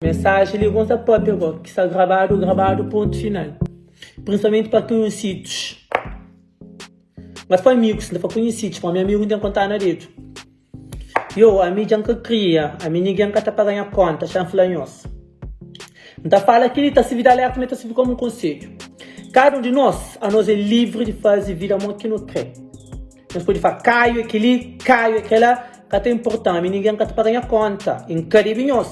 Mensagem ligou a própria que está gravado, ponto final. Principalmente para conhecidos. Mas para amigos, não para conhecidos, para meu amigo não tem contar na rede. Eu, a mídia que cria, a mim ninguém que está para ganhar conta, está influenhoso. Então fala que ele está se vida alerta, mas está se como um conselho. Cada um de nós é livre de fazer vida muito que não quer. Nós podemos falar, caio aquele, que é importante, mas ninguém que está para ganhar conta. Incrível.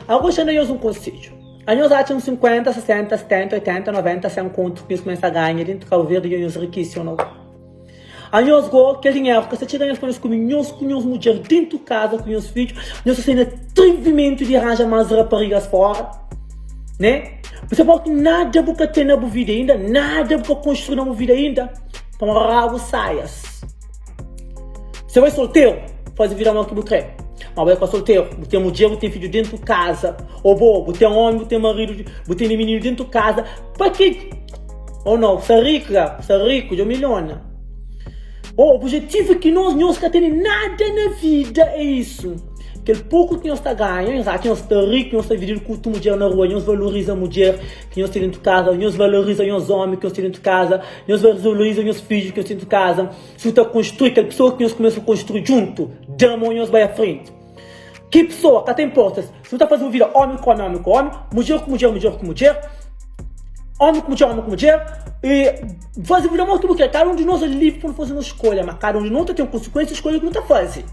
Agora já não um conselho. A nós acham 50, 60, 70, 80, 90, 100 conto que começa a ganhar dentro do calveiro e nós riquíssimos. A nós go que dinheiro que você tira nós com nós mulheres dentro de casa com os filhos, nós temos atrevimento de arranjar mais raparigas fora, né? Você pode nada para ter na vida ainda, nada para construir na vida ainda, para rabo saias. Você vai solteiro, faz vida mal que você quer. Mas vai para solteiro, você tem mulher, você tem filho dentro de casa, ou bom, você tem homem, você tem marido, você tem menino dentro de casa, para quê? Ou não, você é rico, de milhona. O objetivo é que nós não temos nada na vida, é isso. Aquele pouco que nós ganhamos, que nós estamos ricos, nós estamos vivendo com a mulher na rua, nós valorizamos a mulher que nós temos dentro de casa, nós valorizamos os homens que nós temos dentro de casa, nós valorizamos os filhos que nós temos dentro de casa. Se você construir aquela pessoa que nós começamos a construir junto, damos nós vai à frente. Que pessoa que tem importância? Se você está fazendo vida homem com homem, mulher com mulher, homem com mulher, e fazer vida muito porque cada um de nós é livre para fazer uma escolha, mas cada um de nós tem consequências escolha que não está fazendo.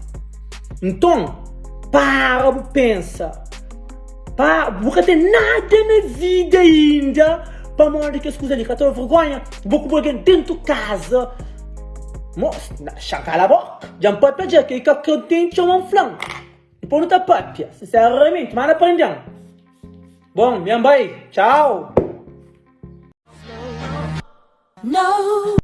Então, pensa, nunca tem nada na vida ainda para morrer que as coisas ali, que eu vergonha, vou com alguém dentro de casa, moça, cala a boca, já não pode pedir, que eu tenho que chamar um flanco, depois não está papia, sinceramente, mas aprendendo. Bom, minha mãe, tchau. No.